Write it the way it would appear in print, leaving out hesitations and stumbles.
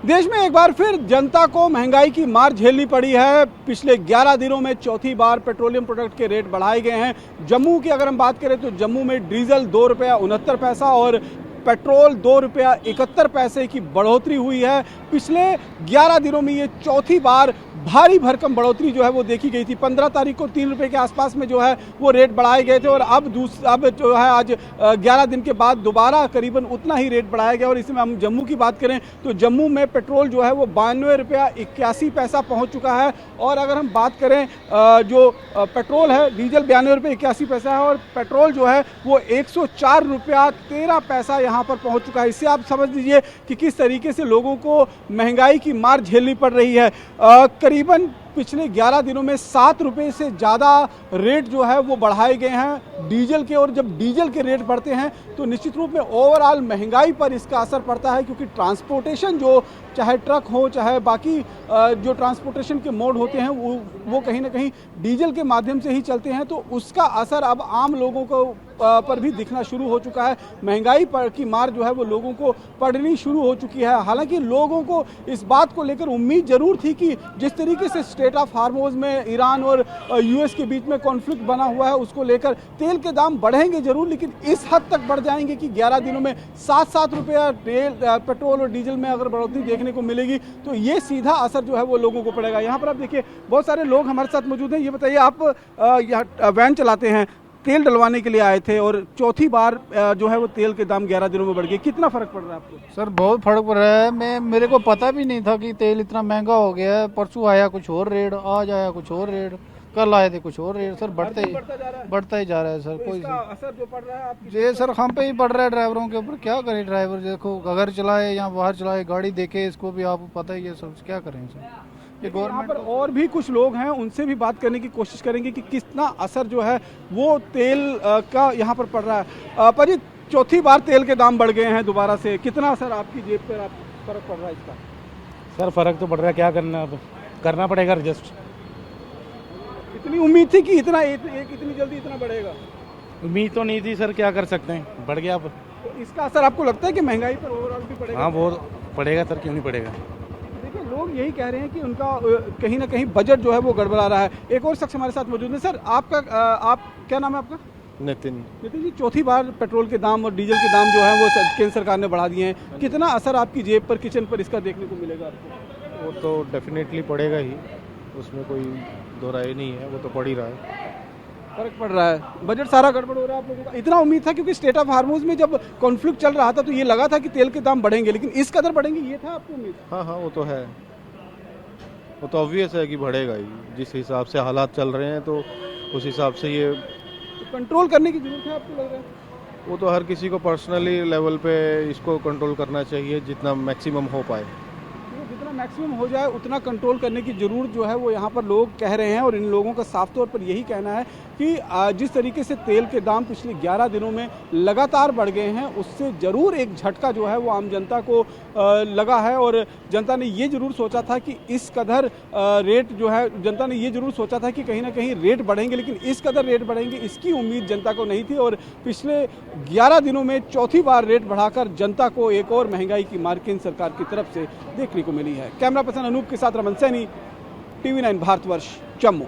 देश में एक बार फिर जनता को महंगाई की मार झेलनी पड़ी है। पिछले 11 दिनों में चौथी बार पेट्रोलियम प्रोडक्ट के रेट बढ़ाए गए हैं। जम्मू की अगर हम बात करें तो जम्मू में डीजल ₹2.69 और पेट्रोल ₹2.71 की बढ़ोतरी हुई है। पिछले 11 दिनों में ये चौथी बार भारी भरकम बढ़ोतरी जो है वो देखी गई थी। 15 तारीख को ₹3 के आसपास में जो है वो रेट बढ़ाए गए थे और अब जो है आज 11 दिन के बाद दोबारा करीबन उतना ही रेट बढ़ाया गया। और इसमें हम जम्मू की बात करें तो जम्मू में पेट्रोल जो है वो ₹92.81 पहुंच चुका है। और अगर हम बात करें जो पेट्रोल है, डीजल ₹92.81 है और पेट्रोल जो है वो ₹104.13 यहाँ पर पहुँच चुका है। इससे आप समझ लीजिए कि किस तरीके से लोगों को महंगाई की मार झेलनी पड़ रही है। करीबन पिछले 11 दिनों में ₹7 से ज़्यादा रेट जो है वो बढ़ाए गए हैं डीजल के। और जब डीजल के रेट बढ़ते हैं तो निश्चित रूप में ओवरऑल महंगाई पर इसका असर पड़ता है, क्योंकि ट्रांसपोर्टेशन जो चाहे ट्रक हो चाहे बाकी जो ट्रांसपोर्टेशन के मोड होते हैं वो कहीं ना कहीं डीजल के माध्यम से ही चलते हैं। तो उसका असर अब आम लोगों को पर भी दिखना शुरू हो चुका है। महंगाई पर की मार जो है वो लोगों को पड़नी शुरू हो चुकी है। हालांकि लोगों को इस बात को लेकर उम्मीद जरूर थी कि जिस तरीके से स्ट्रेट ऑफ हार्मोज में ईरान और यूएस के बीच में कॉन्फ्लिक्ट बना हुआ है उसको लेकर तेल के दाम बढ़ेंगे जरूर, लेकिन इस हद तक बढ़ जाएंगे कि 11 दिनों में ₹7 पेट्रोल और डीजल में अगर बढ़ोतरी देखने को मिलेगी तो ये सीधा असर जो है वो लोगों को पड़ेगा। यहाँ पर आप देखिए बहुत सारे लोग हमारे साथ मौजूद हैं। ये बताइए, आप यहाँ वैन चलाते हैं, तेल डलवाने के लिए आए थे और चौथी बार जो है वो तेल के दाम 11 दिनों में बढ़ गए। कितना फर्क पड़ रहा है आपको? सर बहुत फर्क पड़ रहा है। मेरे को पता भी नहीं था कि तेल इतना महंगा हो गया है। परसों आया कुछ और रेट, आज आया कुछ और रेट, कल आए थे कुछ और रेट। सर बढ़ता ही जा रहा है सर। कोई असर जो पड़ रहा है ये सर हम पे ही पड़ रहा है, ड्राइवरों के ऊपर। क्या करें ड्राइवर, देखो अगर चलाए या बाहर चलाए, गाड़ी देखे, इसको भी आपको पता ही है सर। क्या करें सर? ये यहाँ पर और भी कुछ लोग हैं, उनसे भी बात करने की कोशिश करेंगे कि कितना असर जो है वो तेल का यहाँ पर पड़ रहा है। पर ये चौथी बार तेल के दाम बढ़ गए हैं दोबारा से, कितना असर आपकी जेब पर फर्क पड़ रहा है इसका? सर फर्क तो पड़ रहा है, क्या करना, अब करना पड़ेगा एडजस्ट। इतनी उम्मीद थी कि इतनी जल्दी इतना बढ़ेगा? उम्मीद तो नहीं थी सर, क्या कर सकते हैं, बढ़ गया। अब तो इसका असर आपको लगता है कि महंगाई पर ओवरऑल भी पड़ेगा? हाँ वो पड़ेगा सर, क्यों नहीं पड़ेगा। देखिए लोग यही कह रहे हैं कि उनका कहीं ना कहीं बजट जो है वो गड़बड़ा रहा है। एक और शख्स हमारे साथ मौजूद है। सर आपका आप क्या नाम है आपका? नितिन जी, चौथी बार पेट्रोल के दाम और डीजल के दाम जो है वो केंद्र सरकार ने बढ़ा दिए हैं। कितना असर आपकी जेब पर, किचन पर इसका देखने को मिलेगा आपको? वो तो डेफिनेटली पड़ेगा ही, उसमें कोई दो राय नहीं है, वो तो पड़ ही रहा है। फर्क पड़ रहा है, बजट सारा गड़बड़ हो रहा है आप लोगों का। इतना उम्मीद था क्योंकि स्टेट ऑफ हार्मोज में जब कॉन्फ्लिक्ट चल रहा था तो ये लगा था कि तेल के दाम बढ़ेंगे, लेकिन इस कदर बढ़ेंगे ये था आपको उम्मीद? हाँ वो तो है, वो तो ऑब्वियस है कि बढ़ेगा ही। जिस हिसाब से हालात चल रहे हैं तो उस हिसाब से ये कंट्रोल करने की जरूरत है आपको लग रहा है? वो तो हर किसी को पर्सनली लेवल पे इसको कंट्रोल करना चाहिए जितना मैक्सिमम हो पाए। जितना मैक्सिमम हो जाए उतना कंट्रोल करने की जरूरत जो है वो यहाँ पर लोग कह रहे हैं। और इन लोगों का साफ तौर पर यही कहना है कि जिस तरीके से तेल के दाम पिछले 11 दिनों में लगातार बढ़ गए हैं उससे ज़रूर एक झटका जो है वो आम जनता को लगा है। और जनता ने ये ज़रूर सोचा था कि इस कदर रेट जो है, जनता ने ये ज़रूर सोचा था कि कहीं ना कहीं रेट बढ़ेंगे, लेकिन इस कदर रेट बढ़ेंगे इसकी उम्मीद जनता को नहीं थी। और पिछले 11 दिनों में चौथी बार रेट बढ़ाकर जनता को एक और महंगाई की मार केंद्र सरकार की तरफ से देखने को मिली है। कैमरा पर्सन अनूप के साथ रमन सैनी, TV9 भारतवर्ष, जम्मू।